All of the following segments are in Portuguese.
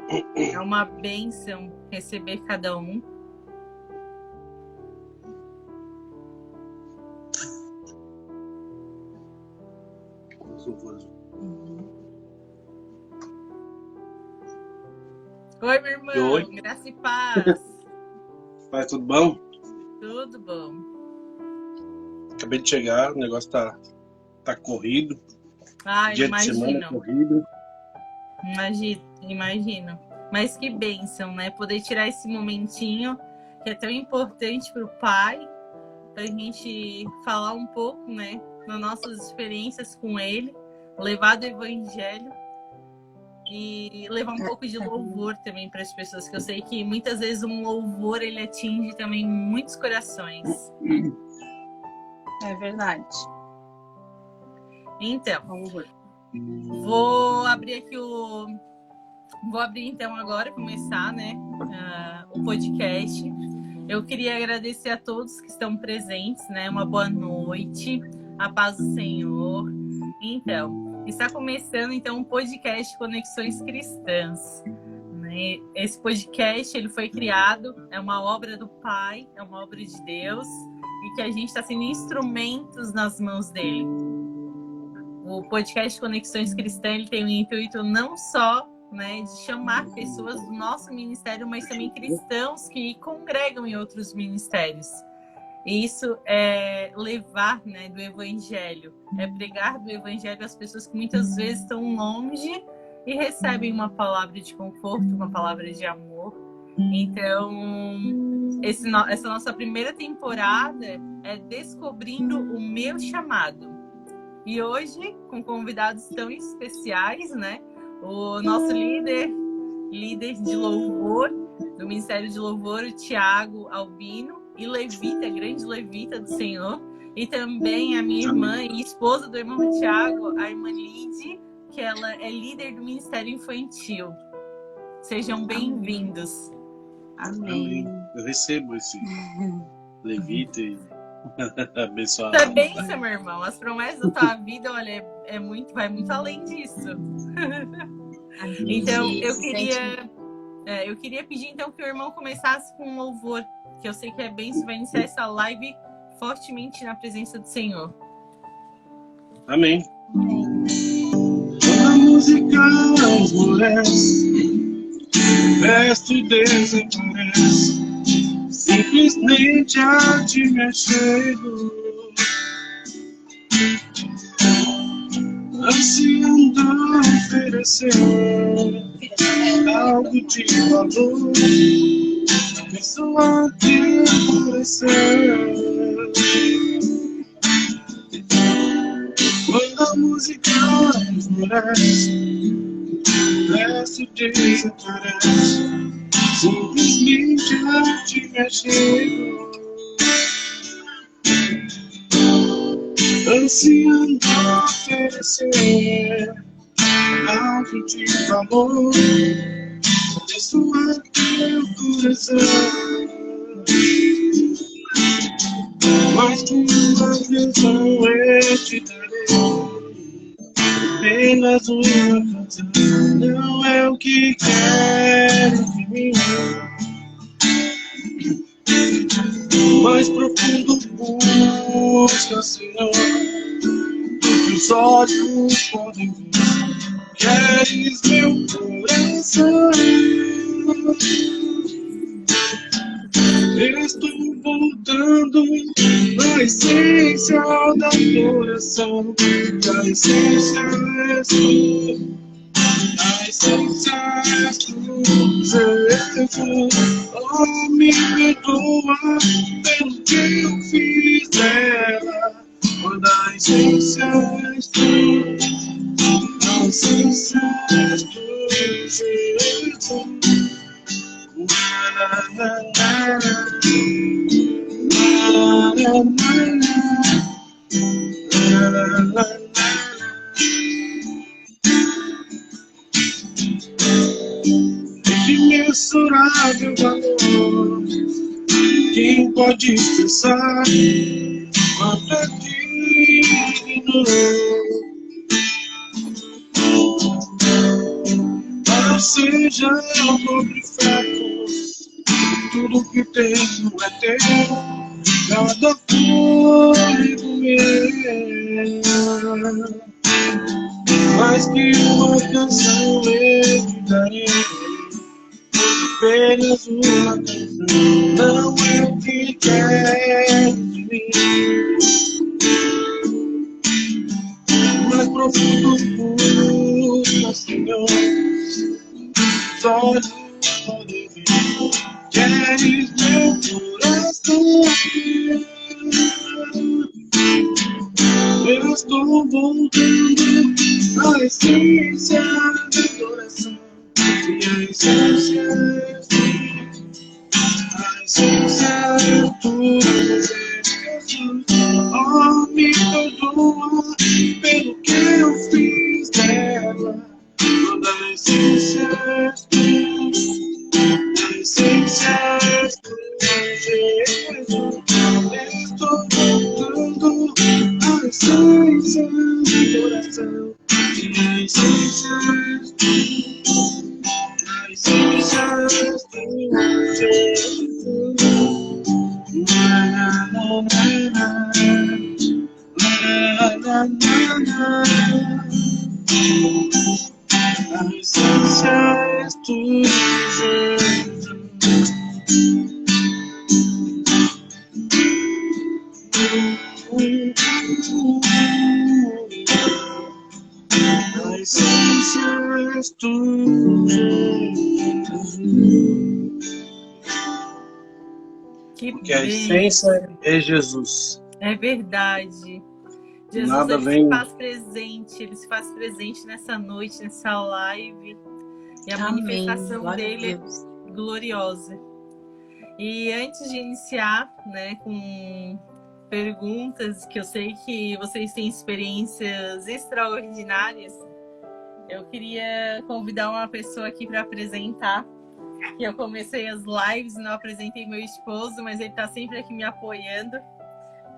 É uma bênção receber cada um. Oi, meu irmão. Oi. Graça e paz. Pai, tudo bom? Tudo bom. Acabei de chegar, o negócio tá corrido. Dia de semana corrido. Imagino. Mas que bênção, né? Poder tirar esse momentinho que é tão importante para o pai, para a gente falar um pouco, né, das nossas experiências com ele, levar do evangelho e levar um pouco de louvor também para as pessoas, que eu sei que muitas vezes um louvor ele atinge também muitos corações. É verdade. Então, vou abrir então agora, começar, né, o podcast. Eu queria agradecer a todos que estão presentes, né? Uma boa noite, a paz do Senhor. Então, está começando então um podcast Conexões Cristãs. Né? Esse podcast ele foi criado, é uma obra do Pai, é uma obra de Deus, e que a gente está sendo instrumentos nas mãos dele. O podcast Conexões Cristãs ele tem o intuito não só, né, de chamar pessoas do nosso ministério, mas também cristãos que congregam em outros ministérios. E isso é levar, né, do evangelho, é pregar do evangelho às pessoas que muitas vezes estão longe e recebem uma palavra de conforto, uma palavra de amor. Então, essa nossa primeira temporada é descobrindo o meu chamado. E hoje, com convidados tão especiais, né? O nosso líder de louvor, do Ministério de Louvor, o Tiago Albino, e levita, grande levita do Senhor, e também a minha irmã e esposa do irmão Tiago, a irmã Lide, que ela é líder do Ministério Infantil. Sejam bem-vindos. Amém. Eu recebo esse levita e abençoado. Tá bênção, meu irmão. As promessas da tua vida, olha, vai muito além disso. Então, eu queria pedir então que o irmão começasse com um louvor, que eu sei que é bênção, vai iniciar essa live fortemente na presença do Senhor. Amém. A música esmorece, o resto desaparece, simplesmente a te mexendo, ansiando oferecer algo de valor, pessoa que enfurecer. Quando a música esmorece, o resto desaparece, simplesmente a te mexendo, ansiando oferecer algo de valor, pessoa que enfurecer. Mas com uma visão eu te darei apenas uma canção. Não é o que quero de mim, mais profundo busca, Senhor, do que os olhos podem ver. Queres meu coração? Estou voltando na essência da adoração. A essência é tu, a essência é tu, Jesus. Oh, me perdoa pelo que eu fiz dela. Quando a essência é tu, a essência é tu, Jesus. De imensurável valor, quem pode expressar quanto é digno? Para seja pobre e fraco, tudo que tenho é teu, cada fôlego meu. Mais que uma canção eu te darei, apenas uma canção, não é o que quero de mim. Mais profundo busca, Senhor, só tu pode ver. Queres meu coração? Eu estou voltando à essência da adoração. E a essência é tu. A essência é tudo, Jesus. Oh, me perdoa pelo que eu fiz dela. Toda a essência é tu. A essência é tu, Jesus. Estou voltando à essência do coração. E a essência é tu. A essência é tu, Jesus. Na, na, na, na, na, na, na. A essência é tu, Jesus. A essência é tu, Jesus. Que Porque a essência é Jesus. É verdade. Jesus, Nada ele vem. se faz presente, ele se faz presente nessa noite, nessa live. E a manifestação Glória a dele é Deus. gloriosa. E antes de iniciar, né, com perguntas, que eu sei que vocês têm experiências extraordinárias, eu queria convidar uma pessoa aqui para apresentar. Que eu comecei as lives, não apresentei meu esposo, mas ele está sempre aqui me apoiando.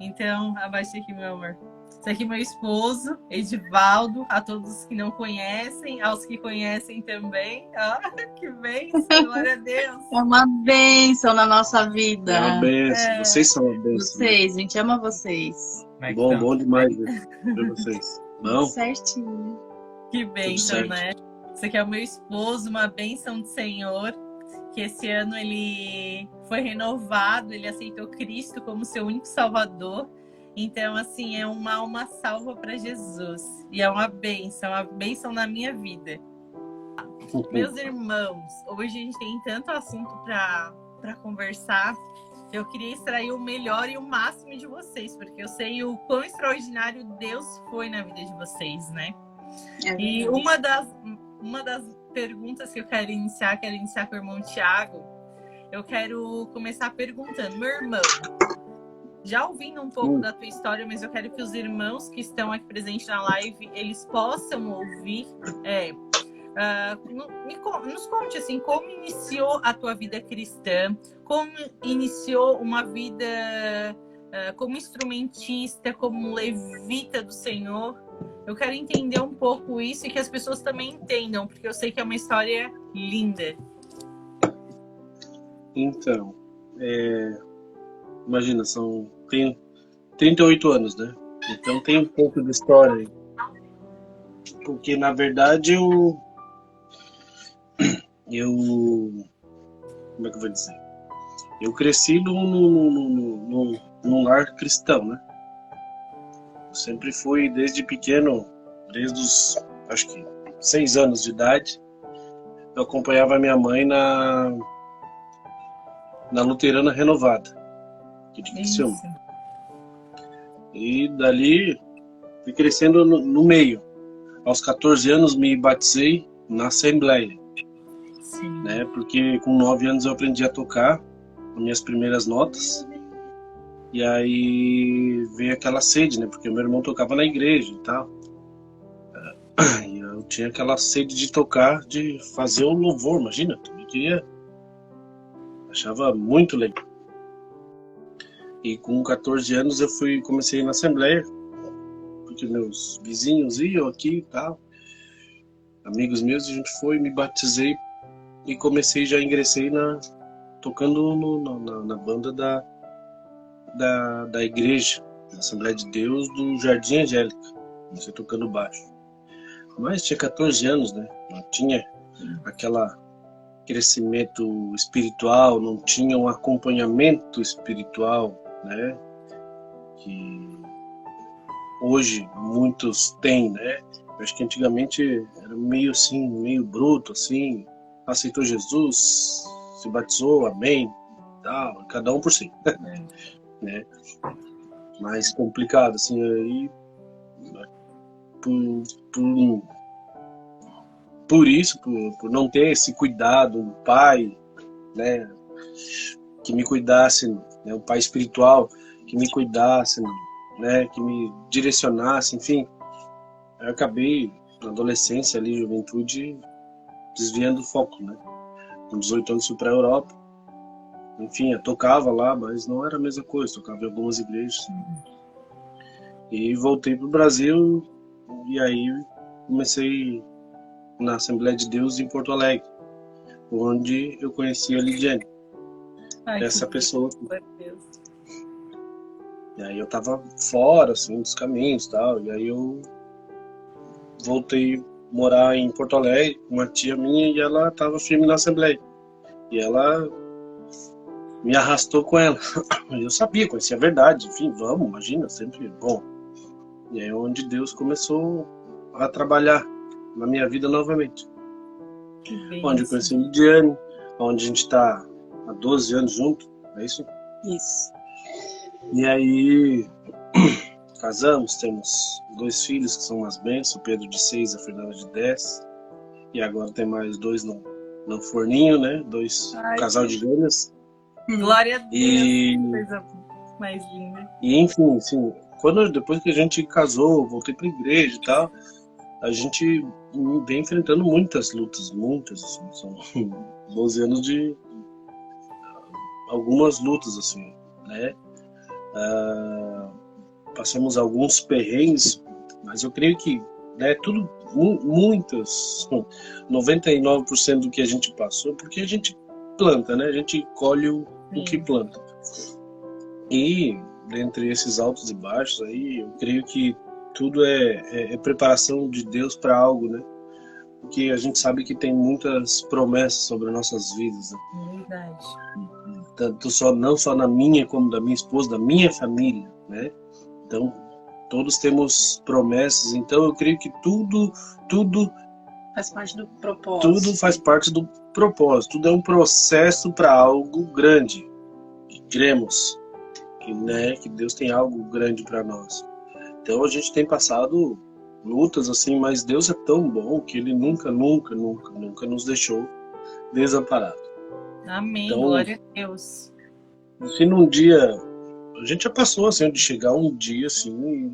Então, abaixa aqui, meu amor. Esse aqui é meu esposo, Edivaldo, a todos que não conhecem, aos que conhecem também. Ah, que bênção, glória a Deus. É uma bênção na nossa vida. É uma benção. É. Vocês são uma benção. Vocês, a gente ama vocês. Bom demais ver vocês. Bom? Certinho. Que bênção, certo. né? Esse aqui é o meu esposo, uma bênção do Senhor. Que esse ano ele foi renovado, ele aceitou Cristo como seu único Salvador. Então, assim, é uma alma salva para Jesus. E é uma bênção na minha vida. Meus irmãos, hoje a gente tem tanto assunto para conversar. Eu queria extrair o melhor e o máximo de vocês, porque eu sei o quão extraordinário Deus foi na vida de vocês, né? E uma das perguntas que eu quero iniciar com o irmão Tiago. Eu quero começar perguntando, meu irmão, já ouvindo um pouco da tua história, mas eu quero que os irmãos que estão aqui presentes na live, eles possam ouvir. Nos conte assim, como iniciou a tua vida cristã, como iniciou uma vida como instrumentista, como levita do Senhor. Eu quero entender um pouco isso e que as pessoas também entendam, porque eu sei que é uma história linda. Então, imagina, tenho 38 anos, né? Então tem um pouco de história aí. Porque, na verdade, eu como é que eu vou dizer? Eu cresci num lar cristão, né? Eu sempre fui, desde pequeno, desde os, acho que, 6 anos de idade, eu acompanhava a minha mãe na Luterana Renovada, que de Criciúma. E dali, fui crescendo no meio. Aos 14 anos, me batizei na Assembleia. Sim. Né? Porque com 9 anos eu aprendi a tocar as minhas primeiras notas. E aí veio aquela sede, né? Porque o meu irmão tocava na igreja e tal. E eu tinha aquela sede de tocar, de fazer o louvor, imagina. Eu queria... Achava muito legal. E com 14 anos eu comecei na Assembleia, porque meus vizinhos iam aqui e tal. amigos meus, a gente foi, me batizei e já ingressei tocando na banda da igreja, da Assembleia de Deus do Jardim Angélica. Comecei tocando baixo. Mas tinha 14 anos, né? Não tinha aquela crescimento espiritual, não tinha um acompanhamento espiritual, né? Que hoje muitos têm, né? Eu acho que antigamente era meio assim, meio bruto, assim, aceitou Jesus, se batizou, amém, tal, cada um por si, né? Mais complicado, assim, aí por isso, por não ter esse cuidado, um pai, né, que me cuidasse, né, um pai espiritual que me cuidasse, né, que me direcionasse, enfim, eu acabei na adolescência ali, juventude, desviando o foco, né? Com 18 anos fui para a Europa, enfim, eu tocava lá, mas não era a mesma coisa, tocava em algumas igrejas. E voltei para o Brasil e aí comecei na Assembleia de Deus em Porto Alegre, onde eu conheci a Lidiane, essa pessoa. Deus. E aí eu tava fora, assim, dos caminhos e tal, e aí eu voltei morar em Porto Alegre com uma tia minha e ela tava firme na Assembleia. E ela me arrastou com ela. Eu sabia, conhecia a verdade, enfim, vamos, imagina, sempre bom. E aí é onde Deus começou a trabalhar na minha vida novamente. Onde eu conheci a Lidiane, onde a gente está há 12 anos junto, é isso? Isso. E aí casamos, temos 2 filhos que são umas bênçãos, o Pedro de 6, a Fernanda de 10. E agora tem mais 2 no forninho, né? 2 casal de gêmeos. Glória a Deus, e coisa mais linda. E enfim, assim, depois que a gente casou, voltei para a igreja e tal, a gente vem enfrentando muitas lutas, assim, são 12 anos de algumas lutas, assim, né? Passamos alguns perrengues, mas eu creio que, né, tudo, muitas, 99% do que a gente passou, porque a gente planta, né? A gente colhe o que planta. E dentre esses altos e baixos aí, eu creio que tudo é preparação de Deus para algo, né? Porque a gente sabe que tem muitas promessas sobre nossas vidas, né? Verdade. Tanto não só na minha, como da minha esposa, da minha família, né? Então, todos temos promessas. Então, eu creio que tudo faz parte do propósito. Tudo faz parte do propósito. Tudo é um processo para algo grande. E cremos que Deus tem algo grande para nós. Então, a gente tem passado lutas assim, mas Deus é tão bom que Ele nunca nos deixou desamparado. Amém, então, glória a Deus. Se num dia, a gente já passou assim, de chegar um dia assim e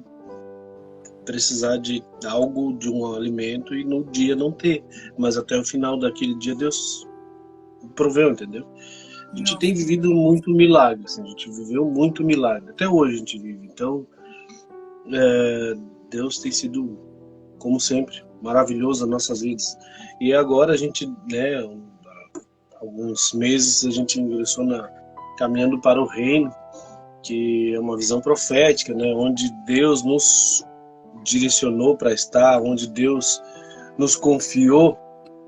precisar de algo, de um alimento e no dia não ter, mas até o final daquele dia Deus proveu, entendeu? A gente tem vivido muito milagre, assim, a gente viveu muito milagre, até hoje a gente vive. Então, Deus tem sido, como sempre, maravilhoso nas nossas vidas. E agora a gente, né, alguns meses a gente ingressou caminhando para o reino, que é uma visão profética, né, onde Deus nos direcionou para estar, onde Deus nos confiou,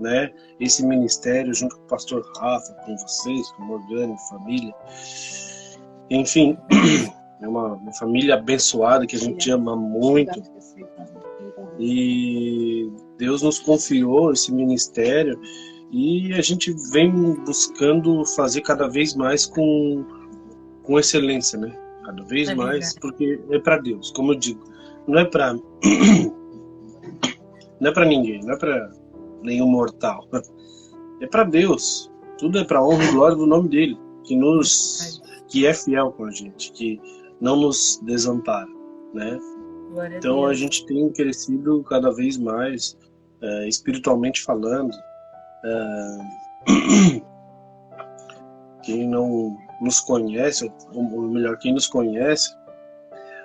né, esse ministério junto com o pastor Rafa, com vocês, com Morgana, família. Enfim, é uma família abençoada que a gente ama muito. E Deus nos confiou esse ministério e a gente vem buscando fazer cada vez mais com excelência, né? Cada vez mais, porque é para Deus, como eu digo. Não é para ninguém, não é para nenhum mortal. É para Deus. Tudo é para honra e glória do nome dele, que é fiel com a gente, que não nos desampara, né? Então a gente tem crescido cada vez mais espiritualmente falando. Quem não nos conhece, ou melhor, quem nos conhece,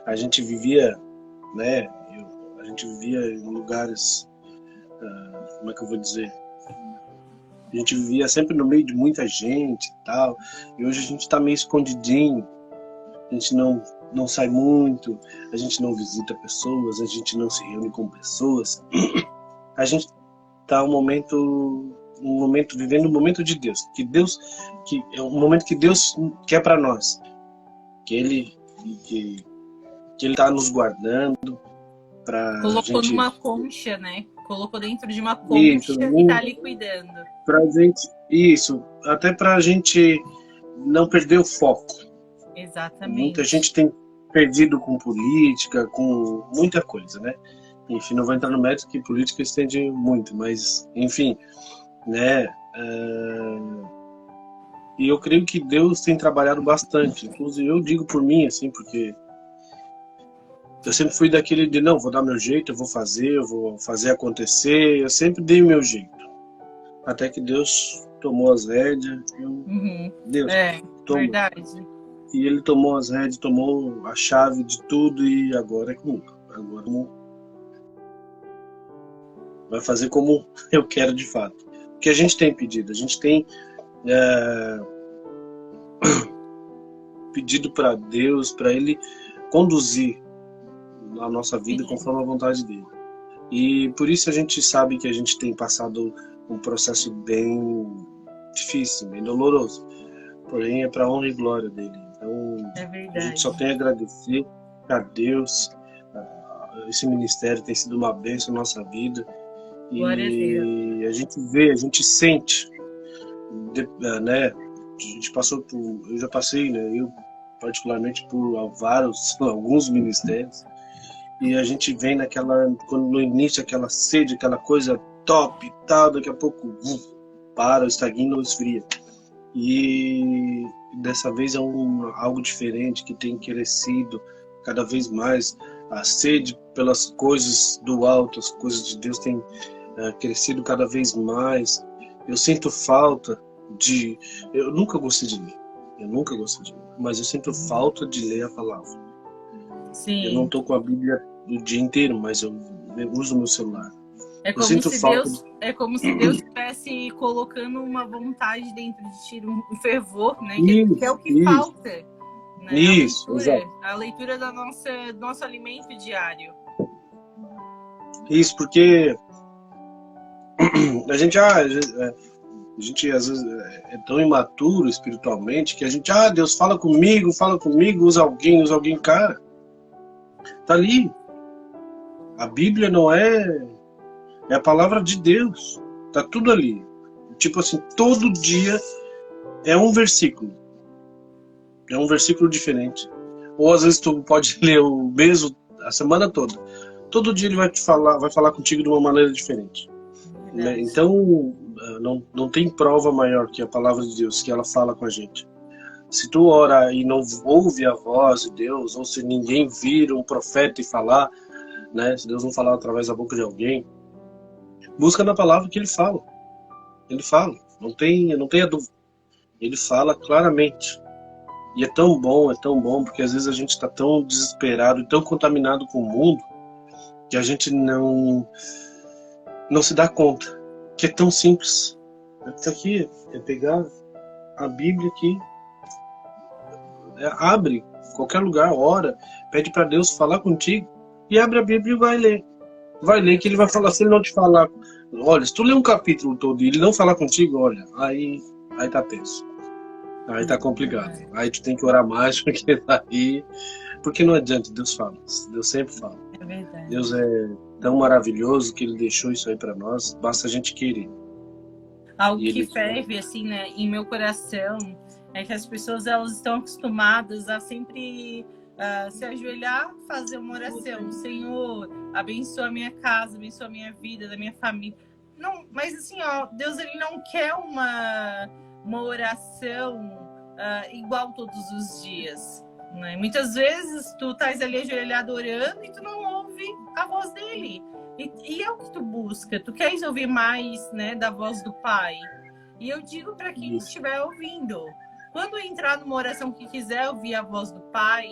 a gente vivia, né? A gente vivia em lugares como é que eu vou dizer? A gente vivia sempre no meio de muita gente e tal, e hoje a gente está meio escondidinho, a gente não sai muito, a gente não visita pessoas, a gente não se reúne com pessoas. A gente está vivendo um momento de Deus, que é um momento que Deus quer para nós, que Ele está nos guardando para Colocou gente. numa concha, né? Colocou dentro de uma concha e tá ali cuidando. Pra gente, isso, até pra gente não perder o foco. Exatamente. Muita gente tem perdido com política, com muita coisa, né? Enfim, não vou entrar no mérito que política estende muito, mas, enfim, né? E eu creio que Deus tem trabalhado bastante. Inclusive, eu digo por mim, assim, porque eu sempre fui daquele de, não, vou dar meu jeito, eu vou fazer acontecer. Eu sempre dei o meu jeito. Até que Deus tomou as rédeas. Deus tomou. Verdade. E Ele tomou as rédeas, tomou a chave de tudo e agora é comigo. Agora vai fazer como eu quero de fato. O que a gente tem pedido? A gente tem pedido para Deus, para Ele conduzir a nossa vida conforme a vontade dele. E por isso a gente sabe que a gente tem passado um processo bem difícil, bem doloroso. Porém, é para honra e glória dele. Então, a gente só tem a agradecer a Deus. Esse ministério tem sido uma bênção na nossa vida. E a gente vê, a gente sente, né? A gente passou por, eu já passei, né? Eu particularmente por alguns ministérios. E a gente vem quando no início aquela sede, aquela coisa top e tal, daqui a pouco para, estagna ou esfria. E dessa vez é algo diferente que tem crescido cada vez mais. A sede pelas coisas do alto, as coisas de Deus tem crescido cada vez mais. Eu sinto falta eu nunca gostei de ler, mas eu sinto falta de ler a palavra. Sim. Eu não estou com a Bíblia o dia inteiro, mas eu uso o meu celular. É como se Deus estivesse colocando uma vontade dentro de ti, um fervor, né? Que é o que falta. Né? Isso, a leitura do nosso alimento diário. Isso, porque a gente às vezes é tão imaturo espiritualmente que a gente, Deus fala comigo, usa alguém, cara. Tá ali. A Bíblia não é a palavra de Deus. Tá tudo ali. Tipo assim, todo dia é um versículo. É um versículo diferente. Ou às vezes tu pode ler o mesmo a semana toda. Todo dia ele vai falar contigo de uma maneira diferente. Né? Então, não tem prova maior que a palavra de Deus, que ela fala com a gente. Se tu ora e não ouve a voz de Deus, ou se ninguém vira um profeta e falar, né? Se Deus não falar através da boca de alguém, busca na palavra que Ele fala. Ele fala, não tenha dúvida. Ele fala claramente. E é tão bom, porque às vezes a gente está tão desesperado e tão contaminado com o mundo que a gente não se dá conta que é tão simples. Isso aqui é pegar a Bíblia aqui, abre qualquer lugar, ora, pede para Deus falar contigo e abre a Bíblia e vai ler. Vai ler que ele vai falar. Se ele não te falar, olha, se tu ler um capítulo todo e ele não falar contigo, olha, aí tá tenso. Aí tá complicado. Aí tu tem que orar mais, porque não adianta, Deus fala. Deus sempre fala. É verdade. Deus é tão maravilhoso que Ele deixou isso aí para nós, basta a gente querer. Algo que ferve, assim, né, em meu coração, é que as pessoas, elas estão acostumadas a sempre se ajoelhar, fazer uma oração. Senhor, abençoa a minha casa, abençoa a minha vida, da minha família. Não, mas assim, Deus, Ele não quer uma oração igual todos os dias. Né? Muitas vezes tu estás ali ajoelhado orando e tu não ouve a voz dele. E é o que tu busca. Tu queres ouvir mais, né, da voz do Pai. E eu digo para quem estiver ouvindo, quando entrar numa oração que quiser ouvir a voz do Pai,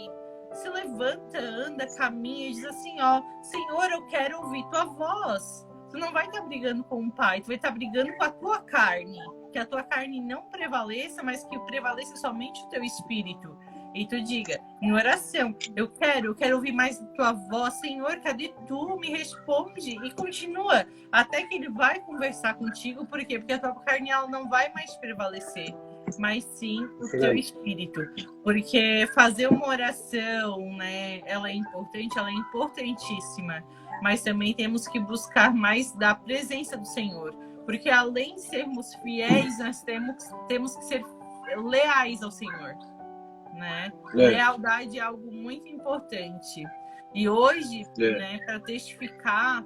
se levanta, anda, caminha e diz assim, Senhor, eu quero ouvir tua voz. tu não vai estar brigando com o pai, tu vai estar brigando com a tua carne. Que a tua carne não prevaleça, mas que prevaleça somente o teu espírito. E tu diga, em oração, eu quero ouvir mais tua voz, Senhor, cadê tu? Me responde. E continua, até que ele vai conversar contigo. Por quê? Porque a tua carne ela não vai mais prevalecer, mas sim o teu espírito. Porque fazer uma oração, né, ela é importante, ela é importantíssima. Mas também temos que buscar mais da presença do Senhor. Porque além de sermos fiéis, nós temos que ser leais ao Senhor. Né? Lealdade é algo muito importante. E hoje, né, para testificar,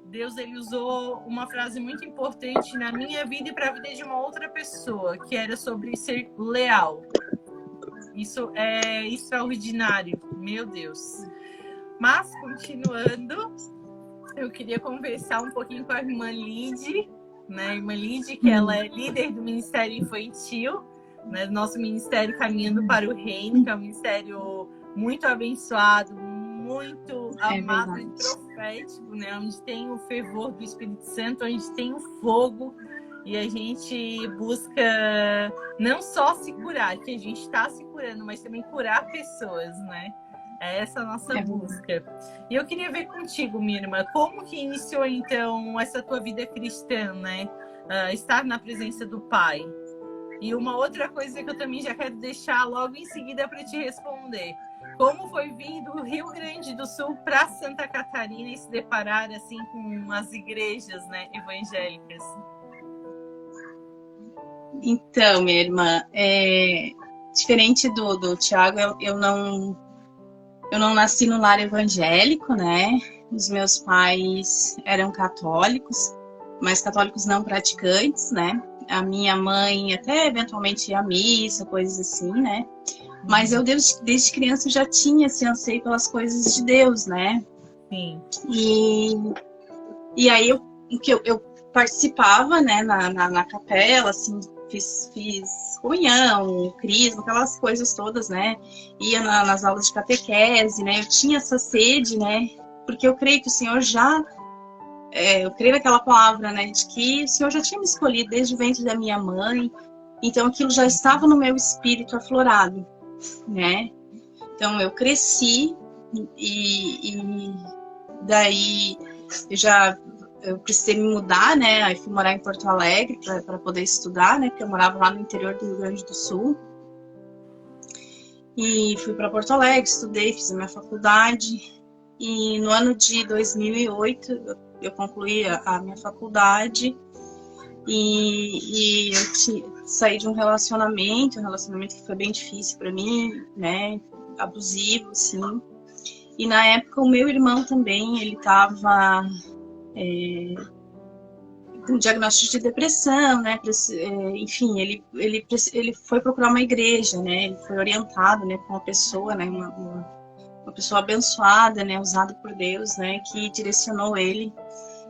Deus ele usou uma frase muito importante na minha vida e para a vida de uma outra pessoa, que era sobre ser leal. Isso é extraordinário, meu Deus. Mas, continuando, eu queria conversar um pouquinho com a irmã Lide, né? A irmã Lide, que ela é líder do Ministério Infantil, né, nosso ministério Caminhando para o Reino, que é um ministério muito abençoado, muito amado e profético, né, onde tem o fervor do Espírito Santo, onde tem o fogo, e a gente busca não só se curar, que a gente está se curando, mas também curar pessoas, né? É essa a nossa busca. E eu queria ver contigo, minha irmã, como que iniciou, então, essa tua vida cristã, né? Estar na presença do Pai. E uma outra coisa que eu também já quero deixar logo em seguida para te responder. Como foi vir do Rio Grande do Sul para Santa Catarina e se deparar assim com as igrejas, né, evangélicas? Então, minha irmã, diferente do Tiago, eu não nasci no lar evangélico, né? Os meus pais eram católicos, mas católicos não praticantes, né? A minha mãe até eventualmente ia à missa, coisas assim, né? Mas eu desde criança já tinha esse anseio pelas coisas de Deus, né? Sim. E aí eu participava, né, na capela, assim, fiz comunhão, crisma, aquelas coisas todas, né? Ia nas aulas de catequese, né? Eu tinha essa sede, né? Porque eu creio que o Senhor eu creio naquela palavra, né, de que o Senhor já tinha me escolhido desde o ventre da minha mãe, então aquilo já estava no meu espírito aflorado, né? Então eu cresci e daí eu precisei me mudar, né? Aí fui morar em Porto Alegre para poder estudar, né? Porque eu morava lá no interior do Rio Grande do Sul. E fui para Porto Alegre, estudei, fiz a minha faculdade. E no ano de 2008 eu concluí a minha faculdade e eu saí de um relacionamento que foi bem difícil para mim, né, abusivo, assim. E na época o meu irmão também, ele estava com diagnóstico de depressão, né, enfim, ele foi procurar uma igreja, né, ele foi orientado, né, por uma pessoa, né, uma pessoa abençoada, né, usada por Deus, né, que direcionou ele.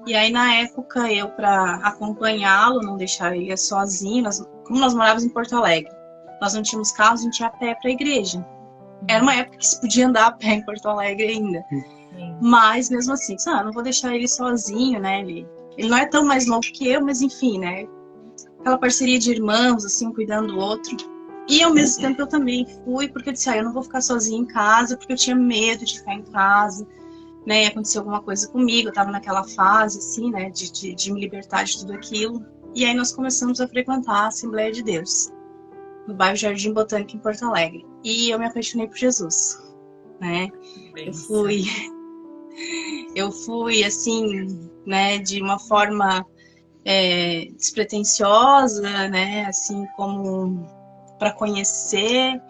E aí, na época, eu, para acompanhá-lo, não deixar ele sozinho, como nós morávamos em Porto Alegre, nós não tínhamos carro, a gente ia a pé para a igreja. Era uma época que se podia andar a pé em Porto Alegre ainda. Mas, mesmo assim, não vou deixar ele sozinho, né, ele não é tão mais novo que eu, mas enfim, né, aquela parceria de irmãos, assim, cuidando do outro. E ao mesmo tempo eu também fui, porque eu disse, eu não vou ficar sozinha em casa, porque eu tinha medo de ficar em casa, né, ia acontecer alguma coisa comigo, eu tava naquela fase, assim, né, de me libertar de tudo aquilo. E aí nós começamos a frequentar a Assembleia de Deus, no bairro Jardim Botânico, em Porto Alegre. E eu me apaixonei por Jesus, né, eu fui, assim, né, de uma forma despretensiosa, né, assim, como para conhecer,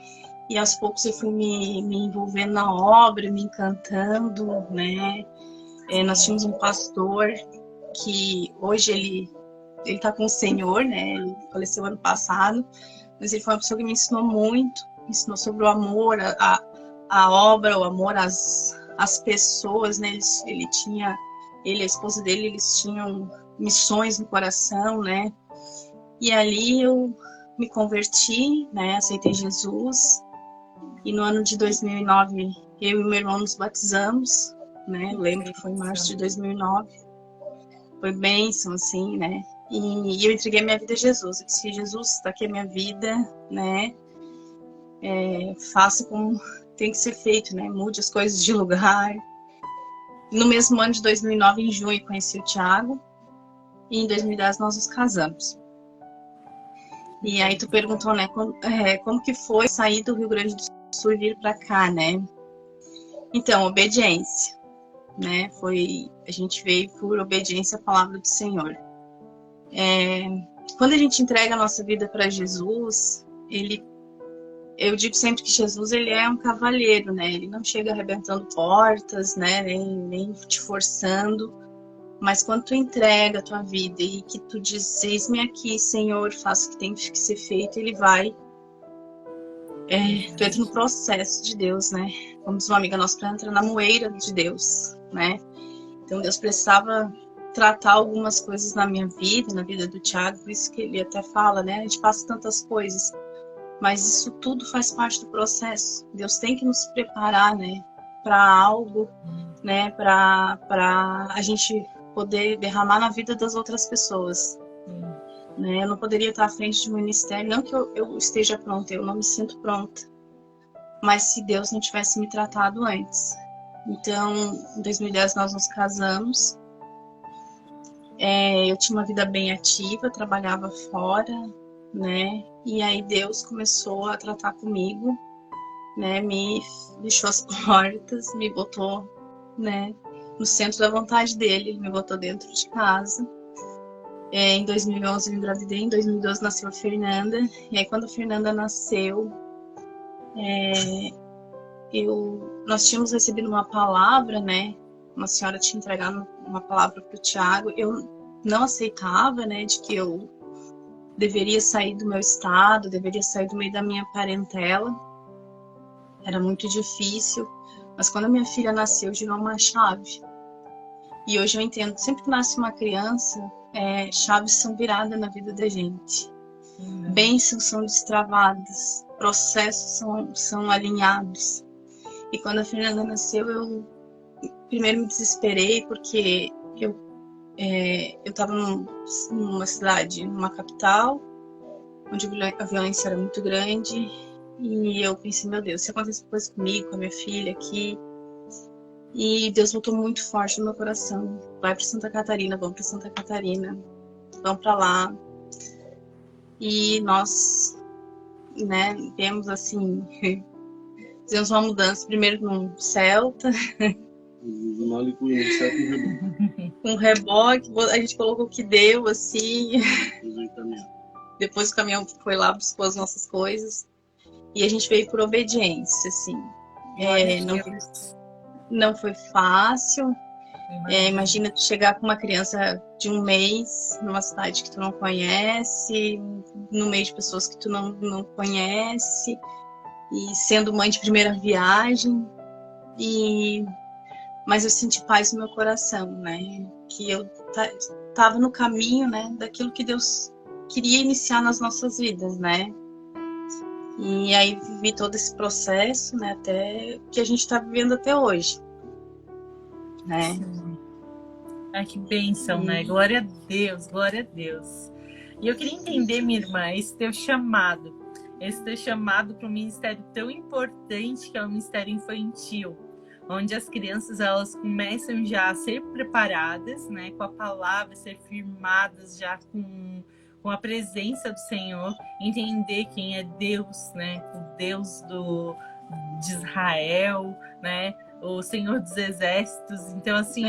e aos poucos eu fui me envolvendo na obra, me encantando, né? Nós tínhamos um pastor que hoje ele está com o Senhor, né? Ele faleceu ano passado, mas ele foi uma pessoa que me ensinou muito, me ensinou sobre o amor, a obra, o amor às pessoas, né? Ele e a esposa dele, eles tinham missões no coração, né? E ali eu me converti, né? Aceitei Jesus. E no ano de 2009, eu e meu irmão nos batizamos, né? Eu lembro que foi em março de 2009. foi bênção, assim, né? E eu entreguei minha vida a Jesus. Eu disse: Jesus, está aqui a minha vida, né? Faça como tem que ser feito, né? Mude as coisas de lugar. No mesmo ano de 2009, em junho, conheci o Thiago. E em 2010 nós nos casamos. E aí tu perguntou, né? Como que foi sair do Rio Grande do Sul e vir para cá, né? Então, obediência, né? A gente veio por obediência à palavra do Senhor. Quando a gente entrega a nossa vida para Jesus, eu digo sempre que Jesus, ele é um cavalheiro, né? Ele não chega arrebentando portas, né? Nem te forçando. Mas quando tu entrega a tua vida e que tu diz: eis-me aqui, Senhor, faça o que tem que ser feito, ele vai. Tu entra no processo de Deus, né? Como diz uma amiga nossa, para entrar na moeira de Deus, né? Então Deus precisava tratar algumas coisas na minha vida, na vida do Thiago, por isso que ele até fala, né? A gente passa tantas coisas, mas isso tudo faz parte do processo. Deus tem que nos preparar, né? Para algo, né? Para a gente poder derramar na vida das outras pessoas. Né? Eu não poderia estar à frente de um ministério, não que eu esteja pronta, eu não me sinto pronta, mas se Deus não tivesse me tratado antes. Então, em 2010 nós nos casamos. Eu tinha uma vida bem ativa, trabalhava fora, né? E aí Deus começou a tratar comigo, né? Me deixou as portas, me botou, né, no centro da vontade dele, me botou dentro de casa. Em 2011 eu engravidei, em 2012 nasceu a Fernanda. E aí quando a Fernanda nasceu, nós tínhamos recebido uma palavra, né? Uma senhora tinha entregado uma palavra para o Thiago. Eu não aceitava, né? De que eu deveria sair do meu estado, deveria sair do meio da minha parentela. Era muito difícil. Mas quando a minha filha nasceu, girou uma chave. E hoje eu entendo, sempre que nasce uma criança, chaves são viradas na vida da gente. Bênçãos são destravadas, processos são alinhados. E quando a Fernanda nasceu, eu primeiro me desesperei, porque eu estava numa cidade, numa capital, onde a violência era muito grande. E eu pensei: meu Deus, se acontecer coisa comigo, com a minha filha aqui. E Deus botou muito forte no meu coração: vai para Santa Catarina, vamos para Santa Catarina, vamos para lá. E nós, né, vemos assim, fizemos uma mudança, primeiro num Celta, com reboque, a gente colocou o que deu, assim. Depois o caminhão foi lá, buscou as nossas coisas, e a gente veio por obediência, assim. Não foi fácil. Imagina tu chegar com uma criança de 1 mês numa cidade que tu não conhece, no meio de pessoas que tu não conhece, e sendo mãe de primeira viagem. Mas eu senti paz no meu coração, né? Que eu estava no caminho, né, daquilo que Deus queria iniciar nas nossas vidas, né? E aí vivi todo esse processo, né, até que a gente está vivendo até hoje, né? Sim. Ai, que bênção, né? Glória a Deus, glória a Deus. E eu queria entender, minha irmã, esse teu chamado para um ministério tão importante, que é o ministério infantil, onde as crianças, elas começam já a ser preparadas, né, com a palavra, ser firmadas já com a presença do Senhor, entender quem é Deus, né, o Deus de Israel, né, o Senhor dos Exércitos. Então, assim,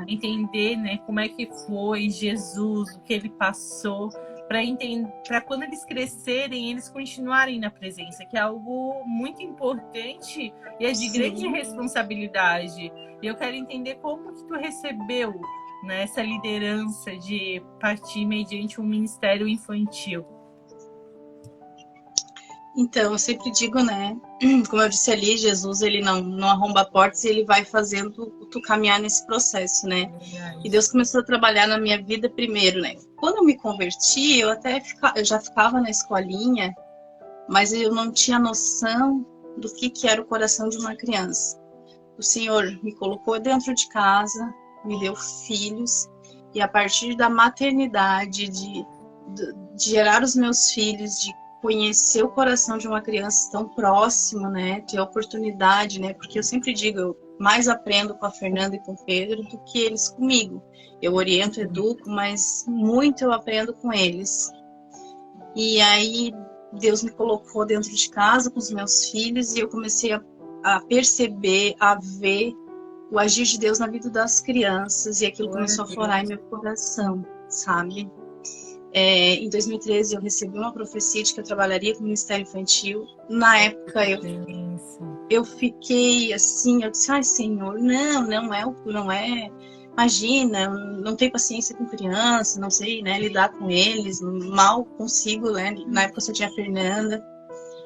entender, né, como é que foi Jesus, o que ele passou, para quando eles crescerem, eles continuarem na presença, que é algo muito importante e é de grande responsabilidade. E eu quero entender como que tu recebeu, né, essa liderança de partir mediante um ministério infantil. Então, eu sempre digo, né, como eu disse ali, Jesus, ele não arromba portas, e ele vai fazendo tu caminhar nesse processo, né? E Deus começou a trabalhar na minha vida primeiro, né? Quando eu me converti, eu já ficava na escolinha, mas eu não tinha noção do que era o coração de uma criança. O Senhor me colocou dentro de casa, me deu filhos, E a partir da maternidade, de gerar os meus filhos, de conhecer o coração de uma criança tão próximo, né? Ter a oportunidade, né? Porque eu sempre digo, eu mais aprendo com a Fernanda e com o Pedro do que eles comigo. Eu oriento, educo, mas muito eu aprendo com eles. E aí Deus me colocou dentro de casa com os meus filhos e eu comecei a perceber, a ver o agir de Deus na vida das crianças, e aquilo começou a florar em meu coração, sabe? Em 2013 eu recebi uma profecia de que eu trabalharia com o Ministério Infantil. Na época eu fiquei assim, eu disse, ai Senhor, não é, imagina, não tenho paciência com criança, não sei, né, lidar com eles, mal consigo, né, na época eu só tinha a Fernanda.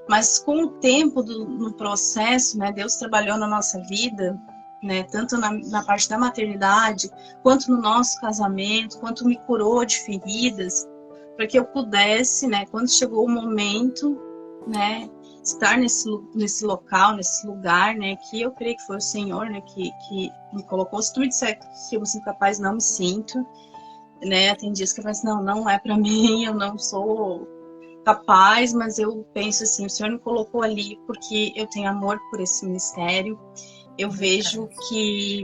Mas com o tempo no processo, né, Deus trabalhou na nossa vida, né, tanto na parte da maternidade, quanto no nosso casamento, quanto me curou de feridas, para que eu pudesse, né, quando chegou o momento, né, estar nesse local, nesse lugar, né, que eu creio que foi o Senhor, né, que me colocou. Se tu me disser que eu me sinto capaz, não me sinto, né, tem dias que eu penso, não é para mim, eu não sou capaz, mas eu penso assim, o Senhor me colocou ali porque eu tenho amor por esse ministério. Eu vejo que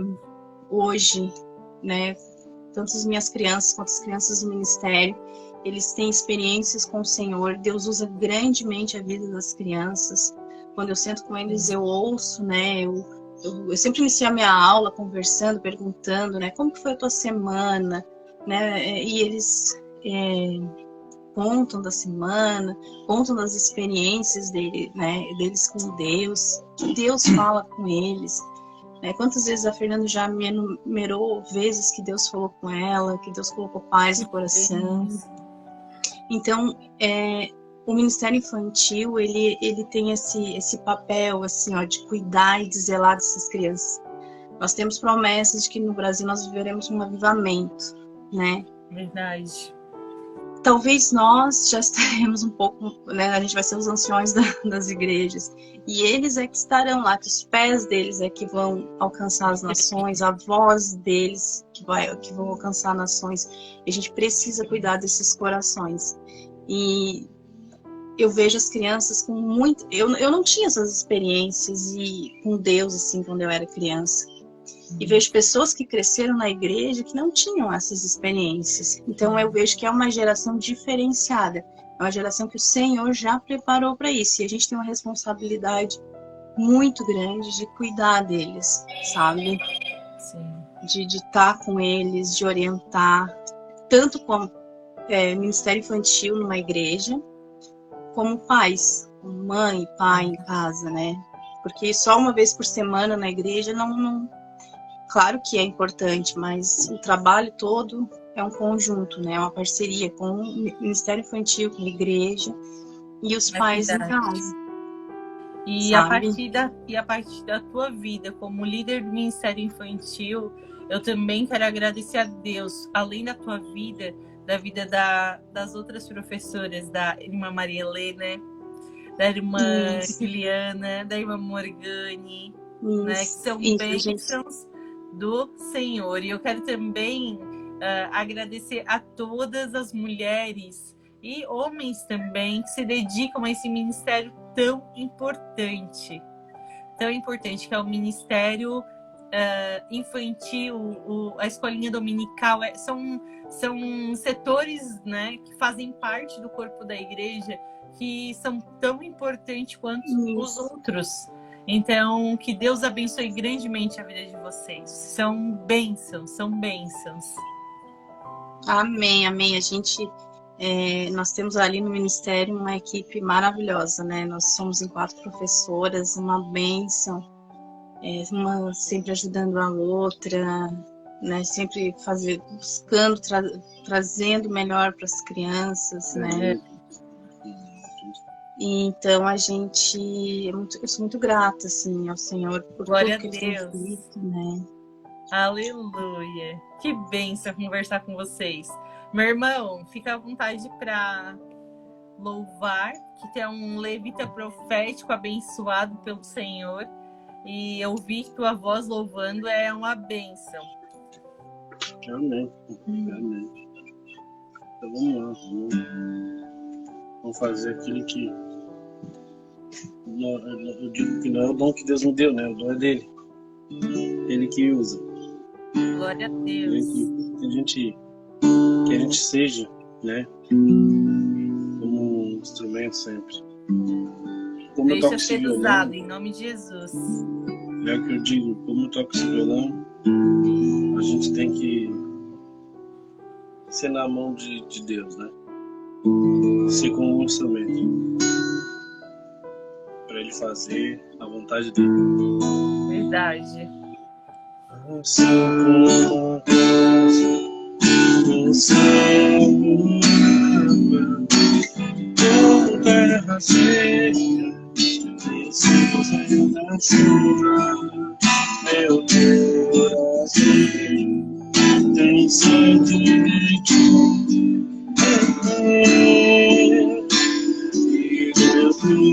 hoje, né, tanto as minhas crianças quanto as crianças do ministério, eles têm experiências com o Senhor. Deus usa grandemente a vida das crianças. Quando eu sento com eles, eu ouço, né, eu sempre inicio a minha aula conversando, perguntando, né, como que foi a tua semana, né, e eles contam da semana, contam das experiências deles com Deus, que Deus fala com eles. Quantas vezes a Fernanda já me enumerou vezes que Deus falou com ela, que Deus colocou paz no coração. Então, o Ministério Infantil, ele tem esse papel, assim, ó, de cuidar e de zelar dessas crianças. Nós temos promessas de que no Brasil nós viveremos um avivamento, né? Verdade. Talvez nós já estaremos um pouco, né? A gente vai ser os anciões das igrejas. E eles é que estarão lá, que os pés deles é que vão alcançar as nações, a voz deles que vão alcançar nações. E a gente precisa cuidar desses corações. E eu vejo as crianças com muito... Eu não tinha essas experiências com Deus, assim, quando eu era criança. E vejo pessoas que cresceram na igreja que não tinham essas experiências. Então eu vejo que é uma geração diferenciada. É uma geração que o Senhor já preparou para isso. E a gente tem uma responsabilidade muito grande de cuidar deles, sabe? Sim. De estar com eles, de orientar. Tanto como ministério infantil numa igreja, como pais, mãe e pai em casa, né? Porque só uma vez por semana na igreja não claro que é importante, mas o trabalho todo é um conjunto, né? É uma parceria com o Ministério Infantil, com a igreja e os pais em casa. E a partir da tua vida como líder do Ministério Infantil, eu também quero agradecer a Deus, além da tua vida, da vida das outras professoras, da irmã Maria Helena, da irmã Juliana, da irmã Morgane, né? Que são bênçãos do Senhor. E eu quero também agradecer a todas as mulheres e homens também que se dedicam a esse ministério tão importante, que é o ministério infantil, a escolinha dominical. São setores, né, que fazem parte do corpo da igreja, que são tão importantes quanto os outros. Então, que Deus abençoe grandemente a vida de vocês. São bênçãos, são bênçãos. Amém, amém. Nós temos ali no Ministério uma equipe maravilhosa, né? Nós somos em 4 professoras, uma bênção, uma sempre ajudando a outra, né? Sempre buscando, trazendo melhor para as crianças, né? E então eu sou muito grata, assim, ao Senhor por Glória tudo que Ele tem feito, né? Aleluia! Que bênção conversar com vocês. Meu irmão, fica à vontade para louvar, que tu é um levita profético abençoado pelo Senhor. E ouvir tua voz louvando é uma bênção. Amém. Amém. Então vamos lá. Vamos fazer aquilo que. Eu digo que não é o dom que Deus me deu, né? O dom é dele. Ele que usa. Glória a Deus. Que a gente seja, né? Como um instrumento sempre. Como eu toco Deixa esse ser violão, usado, em nome de Jesus. é o que eu digo, como eu toco esse violão, a gente tem que ser na mão de Deus, né? Ser como um instrumento. Para ele fazer a vontade dele. Verdade. Assim como Deus, você amava, como terra seca, precisa da chuva, meu Deus, tem sede de ti, e Deus me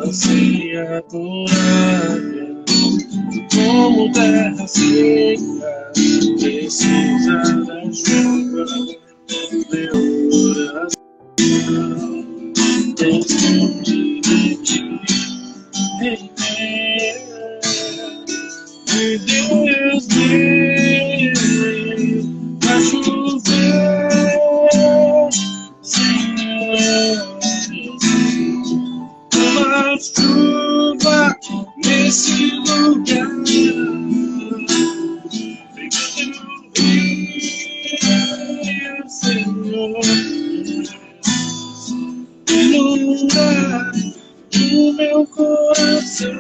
assim adorável, como terra seca, precisa da chuva, meu coração tem sede de ti, e Deus me vai chover, Senhor. Uma chuva nesse lugar, Senhor, inunda o meu coração,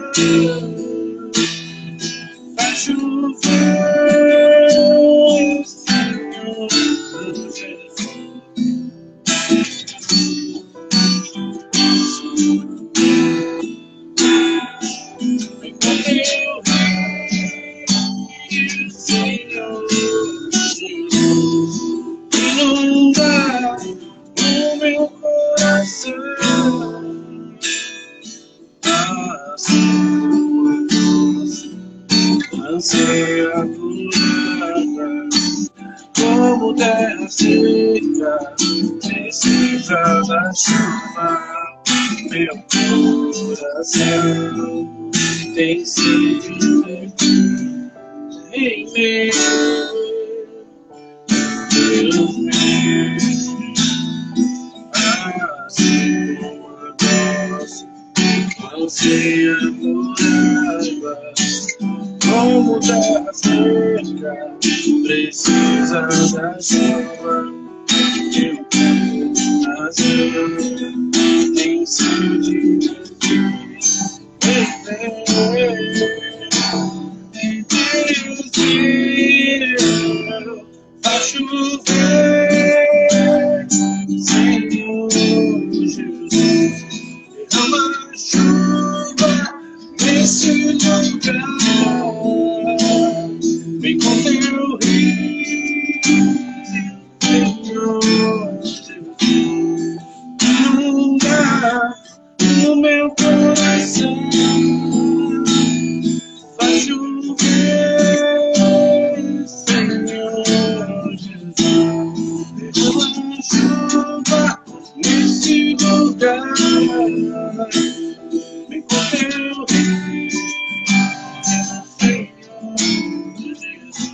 vai chover, Senhor. Inunda o meu coração, anseia curada, como terra seca, precisa da chuva, meu coração tem sede de ti, em mim. Deus me anseia curada, como terra seca, precisa da chuva, meu coração tem sede de ti, Deus vai chover, Senhor Jesus, derrama chuva nesse lugar, vem com teu rio, Senhor Jesus, inunda o meu coração, vai chover, Senhor Jesus, derrama chuva nesse lugar, vem com teu rio, Senhor Jesus,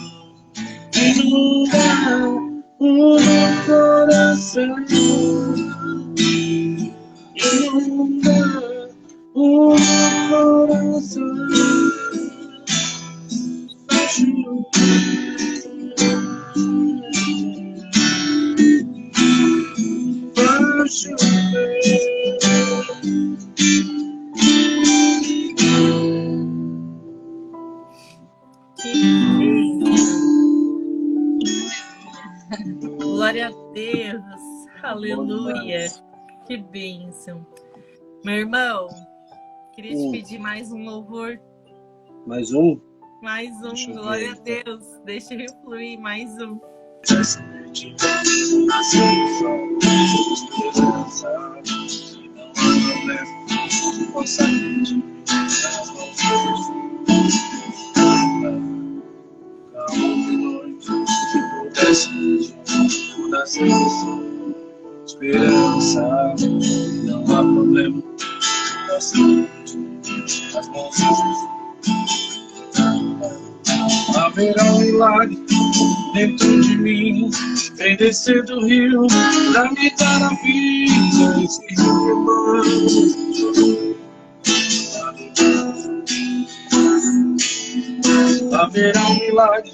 inunda o meu coração, inunda o meu coração, vai chover, vai chover. Glória a Deus. Aleluia. Que bênção. Meu irmão, queria te pedir mais um louvor. Mais um? Mais um. Deixa eu ver Glória a aí, Deus. Deixa eu fluir. Mais um. Esperança, não há problema. As mãos haverá um milagre dentro de mim. Vem descer do rio pra me dar a vida. Esse rio haverá um milagre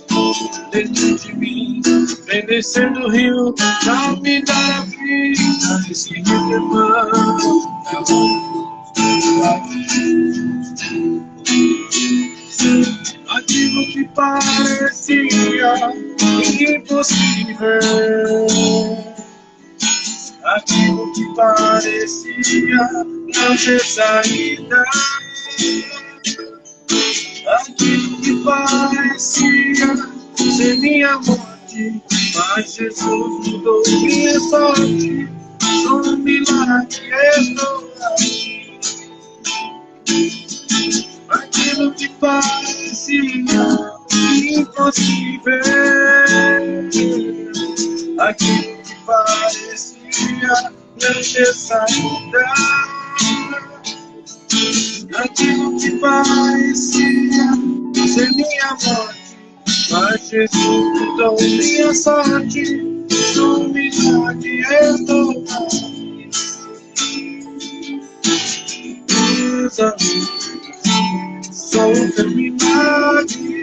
dentro de mim. Vem descer do rio pra me dar a vida. Esse rio aquilo que parecia impossível, aquilo que parecia não ter saída, aquilo que parecia ser minha morte, mas Jesus mudou minha sorte. Sou um milagre, estou aqui. Aquilo que parecia impossível, aquilo que parecia não ter saída, aquilo que parecia ser minha morte, mas Jesus mudou minha sorte. Sou um milagre, estou aqui. Sou um milagre.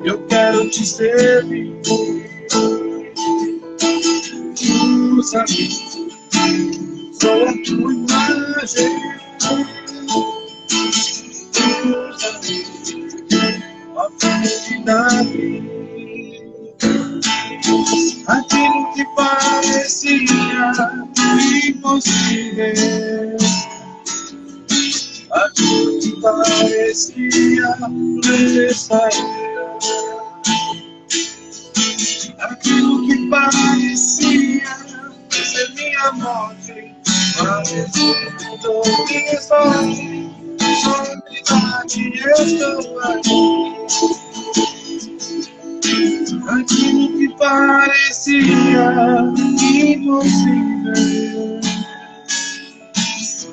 Eu quero te servir. Usa-me. Sou a tua imagem. Usa-me. Ó felicidade. Aquilo que parecia impossível, aquilo que parecia não ter saída, aquilo que parecia ser minha morte, mas Jesus mudou minha sorte. Sou verdade, estou aqui. Aquilo que parecia impossível,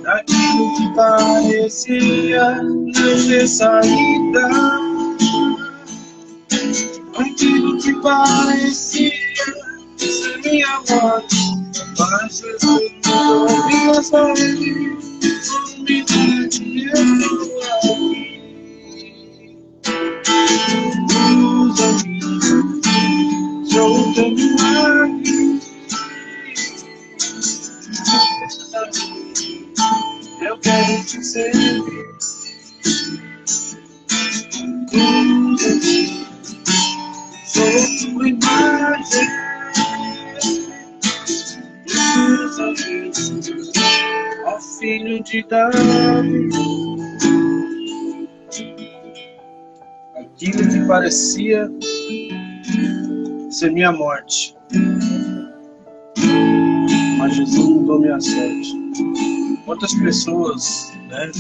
aquilo que parecia não ter saída, aquilo que parecia ser minha morte, mas Jesus mudou minha sorte. Humildade, eu estou aqui. Usa-me. Sou o teu milagre. Eu quero te servir. Sou a tua imagem. Ó filho de Davi. Aquilo que parecia ser minha morte, mas Jesus mudou minha sorte. Quantas pessoas, né,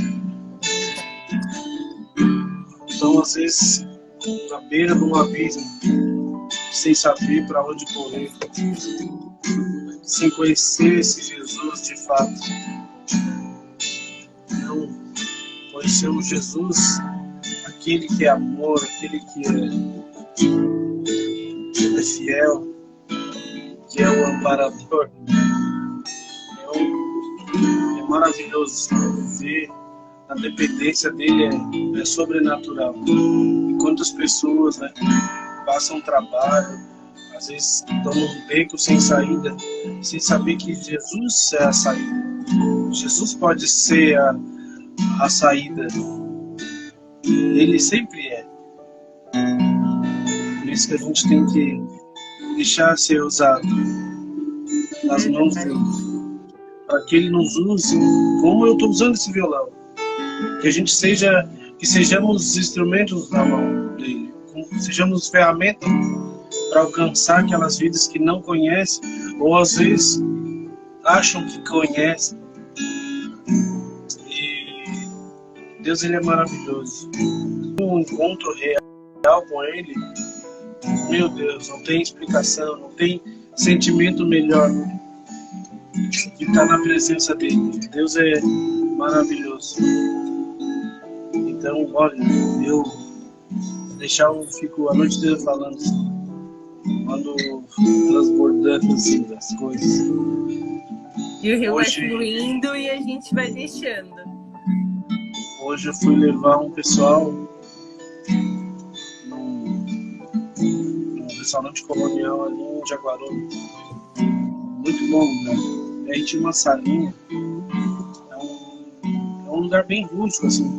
estão às vezes na beira de um abismo, sem saber para onde correr, sem conhecer esse Jesus de fato. Não conhecer o Jesus, aquele que é amor, aquele que é fiel, que é o amparador. É maravilhoso ver a dependência dele, é sobrenatural. E quantas pessoas, né, passam trabalho, às vezes estão num beco sem saída, sem saber que Jesus é a saída. Jesus pode ser a saída. Ele sempre é. Por isso que a gente tem que deixar ser usado nas mãos dele, para que ele nos use como eu estou usando esse violão, que a gente sejamos instrumentos na mão dele, sejamos ferramentas para alcançar aquelas vidas que não conhecem, ou às vezes acham que conhecem, Deus, ele é maravilhoso. Um encontro real com ele, meu Deus, não tem explicação, não tem sentimento melhor que estar na presença dele. Deus é maravilhoso. Então, olha, eu fico a noite inteira falando assim, quando transbordando assim das coisas. E o rio vai Hoje- fluindo e a gente vai deixando. Hoje eu fui levar um pessoal num restaurante colonial ali em Jaguarão. Muito bom, né? Aí tinha uma salinha. É um lugar bem rústico, assim.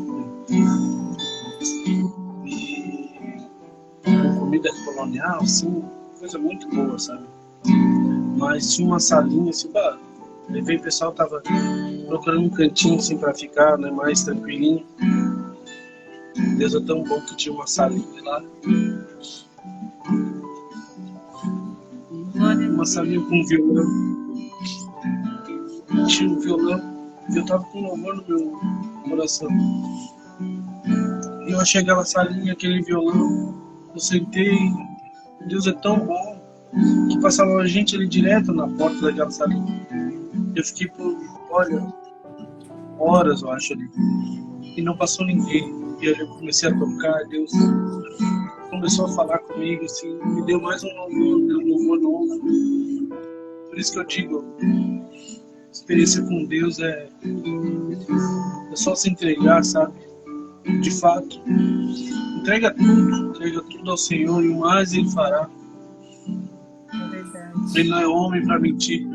E com comida colonial, assim, coisa muito boa, sabe? Mas tinha uma salinha, assim, levei o pessoal, tava procurando um cantinho, assim, pra ficar, né, mais tranquilinho. Deus é tão bom que tinha uma salinha lá. Uma salinha com um violão. Tinha um violão. E eu tava com louvor no meu coração. E eu achei aquela salinha, aquele violão. Eu sentei. Deus é tão bom que passava gente ali direto na porta daquela salinha. Eu fiquei por, olha, horas, eu acho, ali. E não passou ninguém. E aí eu comecei a tocar, Deus começou a falar comigo, assim, me deu mais um louvor novo. Por isso que eu digo, experiência com Deus é só se entregar, sabe? De fato. Entrega tudo ao Senhor e o mais Ele fará. É verdade. Ele não é homem para mentir,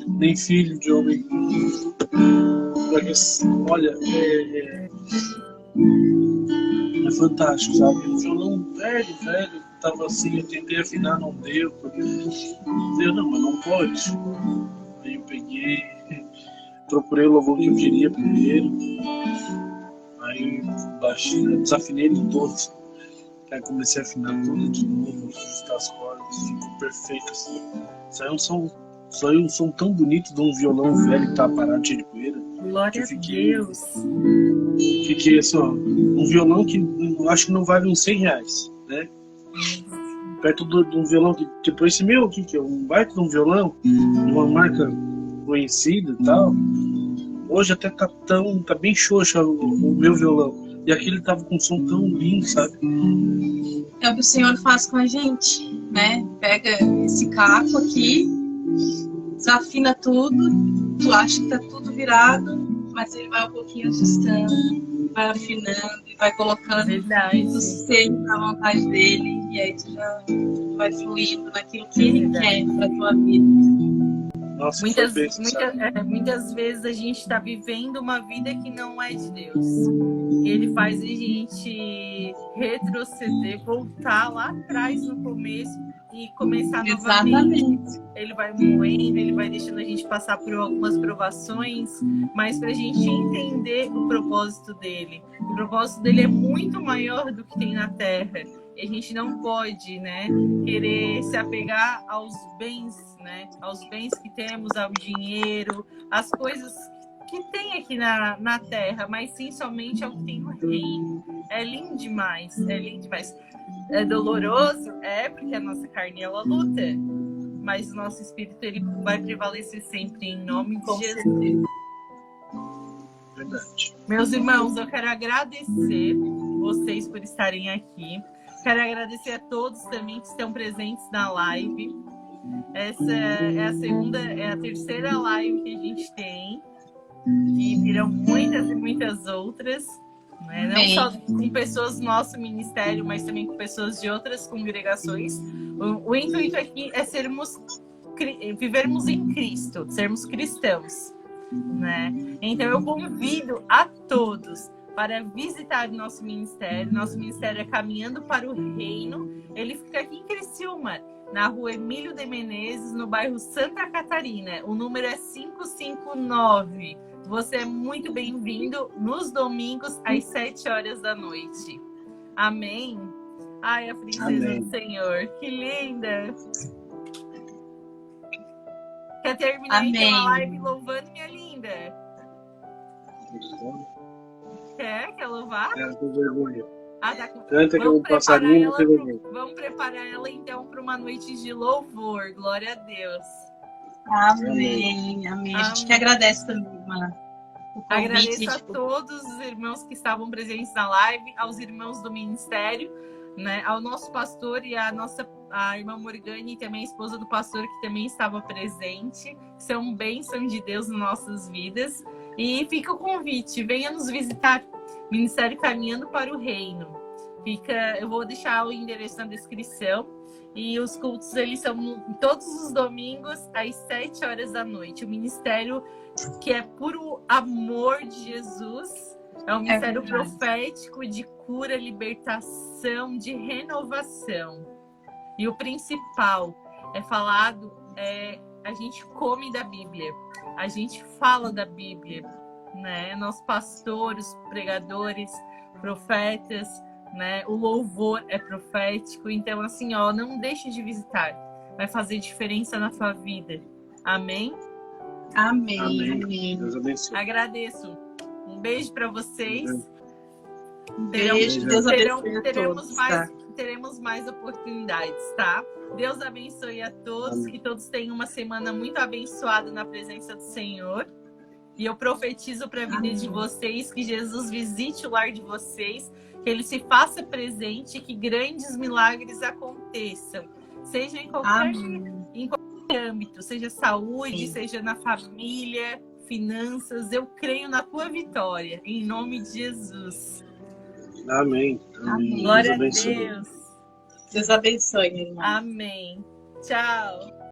nem filho de homem. Olha, é fantástico, sabe? Um violão velho, tava assim, eu tentei afinar, não deu. Deu, não, mas não pode. Aí eu peguei, procurei o louvor que eu queria primeiro. Aí eu baixei, desafinei ele todos. Aí comecei a afinar tudo de novo, ajustar as cordas, ficou perfeito assim. Saiu um som tão bonito de um violão velho que tava parado cheio de poeira. Glória a Deus. Fiquei assim, ó, um violão que eu acho que não vale uns R$100, né? Perto de um violão que, tipo, esse meu aqui, que é um baita de um violão, de uma marca conhecida e tal. Hoje até tá bem xoxa o meu violão. E aquele tava com um som tão lindo, sabe? É o que o Senhor faz com a gente, né? Pega esse caco aqui, desafina tudo, tu acha que tá tudo virado, mas ele vai um pouquinho ajustando, vai afinando e vai colocando Verdade. no seio da vontade dele, e aí tu já vai fluindo naquilo que ele quer pra tua vida. Nossa, Muitas vezes a gente está vivendo uma vida que não é de Deus. Ele faz a gente retroceder, voltar lá atrás no começo e começar novamente. Ele vai moendo, ele vai deixando a gente passar por algumas provações, mas para a gente entender o propósito dele. O propósito dele é muito maior do que tem na Terra. E a gente não pode, né, querer se apegar aos bens, né, aos bens que temos, ao dinheiro, às coisas que tem aqui na Terra, mas sim somente ao que tem no reino. É lindo demais, é lindo demais. É doloroso? É, porque a nossa carne, ela luta, mas o nosso espírito, ele vai prevalecer sempre, em nome de Jesus. Verdade. Meus irmãos, eu quero agradecer vocês por estarem aqui. Quero agradecer a todos também que estão presentes na live. Essa é a terceira live que a gente tem. E virão muitas e muitas outras. Né? Não só com pessoas do nosso ministério, mas também com pessoas de outras congregações. O intuito aqui é vivermos em Cristo, sermos cristãos. Né? Então eu convido a todos para visitar o nosso ministério. Nosso ministério é Caminhando para o Reino. Ele fica aqui em Criciúma, na rua Emílio de Menezes, no bairro Santa Catarina. O número é 559. Você é muito bem-vindo nos domingos às 7 horas da noite. Amém? Ai, a princesa do Senhor, que linda! Quer terminar então a live louvando, minha linda? Quer louvar? Ela tem vergonha. Ah, tá. Canta que eu vou passar linha, não tem vergonha. Vamos preparar ela então para uma noite de louvor. Glória a Deus. Amém. A gente que agradece também, irmã. Agradeço a todos os irmãos que estavam presentes na live, aos irmãos do ministério, né, ao nosso pastor e a irmã Morgane, também a esposa do pastor, que também estava presente. São bênção de Deus nas nossas vidas. E fica o convite, venha nos visitar. Ministério Caminhando para o Reino. Eu vou deixar o endereço na descrição. E os cultos, eles são todos os domingos, às 7 horas da noite. O ministério que é puro amor de Jesus. É um ministério profético de cura, libertação, de renovação. E o principal a gente come da Bíblia. A gente fala da Bíblia, né? Nossos pastores, pregadores, profetas, né? O louvor é profético. Então, assim, não deixe de visitar. Vai fazer diferença na sua vida. Amém? Amém. Deus abençoe. Agradeço. Um beijo para vocês. Um beijo. Deus abençoe a todos. Teremos mais oportunidades, tá? Deus abençoe a todos. Amém. Que todos tenham uma semana muito abençoada na presença do Senhor. E eu profetizo para a vida de vocês que Jesus visite o lar de vocês, que Ele se faça presente, que grandes milagres aconteçam, seja em qualquer âmbito, seja saúde, seja na família, finanças. Eu creio na tua vitória, em nome de Jesus. Amém. Glória a Deus. Deus abençoe, irmã. Amém. Tchau.